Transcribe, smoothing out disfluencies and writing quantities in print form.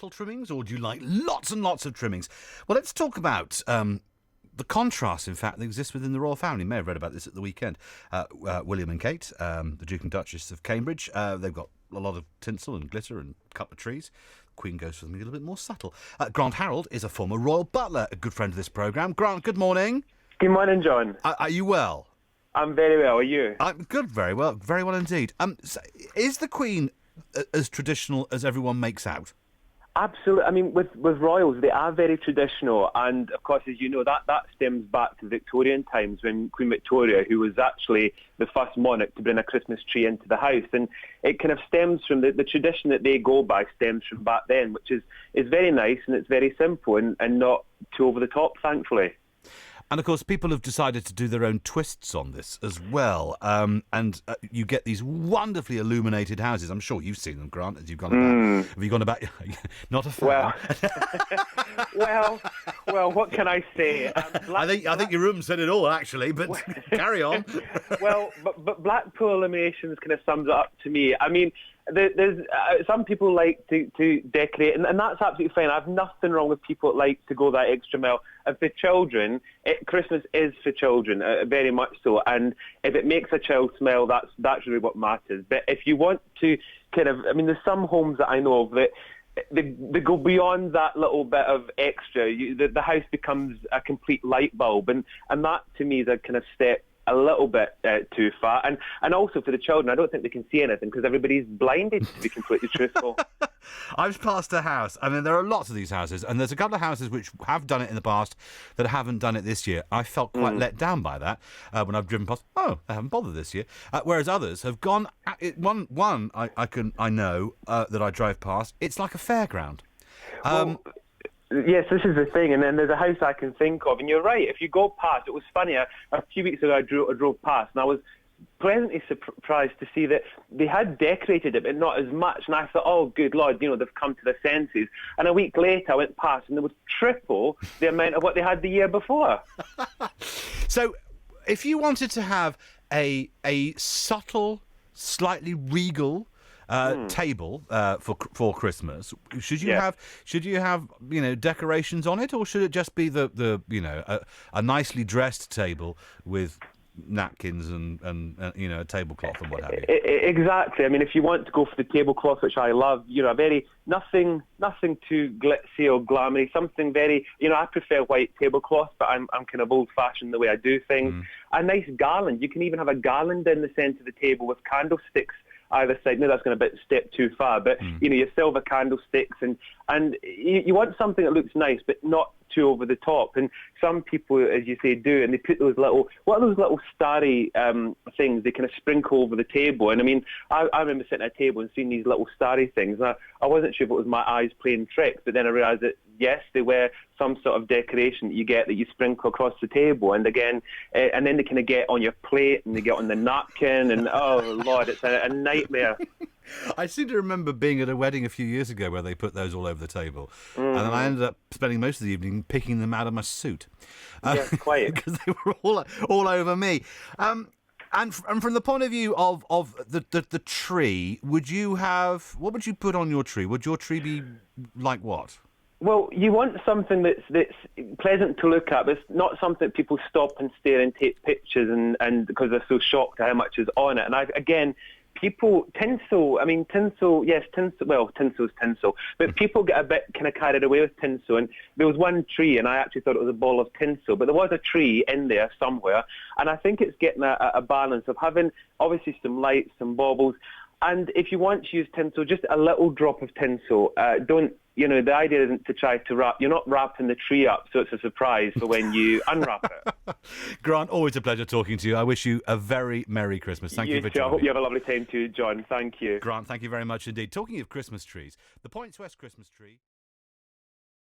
subtle trimmings, or do you like lots and lots of trimmings? Well, let's talk about the contrast, in fact, that exists within the royal family. You may have read about this at the weekend. William and Kate, the Duke and Duchess of Cambridge, they've got a lot of tinsel and glitter and cut of trees. Queen goes for something a little bit more subtle. Grant Harrold is a former Royal Butler, a good friend of this programme. Grant, good morning. Good morning, John. Are you well? I'm very well. Are you? I'm good, very well indeed. So is the Queen as traditional as everyone makes out? Absolutely. I mean, with royals, they are very traditional, and of course, as you know, that stems back to Victorian times when Queen Victoria, who was actually the first monarch to bring a Christmas tree into the house, and it kind of stems from the tradition that they go by stems from back then, which is very nice and it's very simple and not too over the top, thankfully. And, of course, people have decided to do their own twists on this as well. And you get these wonderfully illuminated houses. I'm sure you've seen them, Grant, as you've gone about. Have you gone about? Not a fan. Well, what can I say? I think your room said it all, actually, but carry on. but Blackpool Illuminations kind of sums it up to me. I mean, there's some people like to decorate, and that's absolutely fine. I have nothing wrong with people that like to go that extra mile. And for children, Christmas is for children, very much so. And if it makes a child smile, that's really what matters. But if you want to kind of, I mean, there's some homes that I know of that they go beyond that little bit of extra. The house becomes a complete light bulb, and that to me is a kind of step a little bit too far. And also for the children, I don't think they can see anything because everybody's blinded, to be completely truthful. I've passed a house. I mean, there are lots of these houses, and there's a couple of houses which have done it in the past that haven't done it this year. I felt quite let down by that when I've driven past. Oh, they haven't bothered this year. Whereas others have gone. One I know that I drove past. It's like a fairground. Yes, this is the thing, and then there's a house I can think of, and you're right, if you go past, it was funny, a few weeks ago I drove past, and I was pleasantly surprised to see that they had decorated it, but not as much, and I thought, oh, good Lord, they've come to their senses, and a week later I went past, and there was triple the amount of what they had the year before. So, if you wanted to have a subtle, slightly regal table for Christmas, should you have decorations on it, or should it just be a nicely dressed table with napkins and a tablecloth and what have you? Exactly. I mean, if you want to go for the tablecloth, which I love, a very nothing too glitzy or glamoury, something very, I prefer white tablecloth, but I'm kind of old-fashioned the way I do things. A nice garland. You can even have a garland in the centre of the table with candlesticks either side. No, that's going a bit step too far, but your silver candlesticks, and you want something that looks nice but not too over the top. And some people, as you say, do, and they put those little starry things they kind of sprinkle over the table. And I mean, I remember sitting at a table and seeing these little starry things, and I wasn't sure if it was my eyes playing tricks, but then I realised that yes, they were some sort of decoration that you sprinkle across the table, and again, and then they kind of get on your plate and they get on the napkin, and oh Lord, it's a nightmare. I seem to remember being at a wedding a few years ago where they put those all over the table, and then I ended up spending most of the evening picking them out of my suit. Yeah, quite. Because they were all over me. And from the point of view of the tree, what would you put on your tree? Would your tree be like what? Well, you want something that's pleasant to look at, but it's not something that people stop and stare and take pictures and because they're so shocked at how much is on it. And tinsel, yes, tinsel's tinsel, but people get a bit kind of carried away with tinsel, and there was one tree, and I actually thought it was a ball of tinsel, but there was a tree in there somewhere, and I think it's getting a balance of having, obviously, some lights, some baubles, and if you want to use tinsel, just a little drop of tinsel. The idea isn't to try to wrap. You're not wrapping the tree up, so it's a surprise for when you unwrap it. Grant, always a pleasure talking to you. I wish you a very Merry Christmas. Thank you for joining me. I hope you have a lovely time too, John. Thank you. Grant, thank you very much indeed. Talking of Christmas trees, the Points West Christmas tree...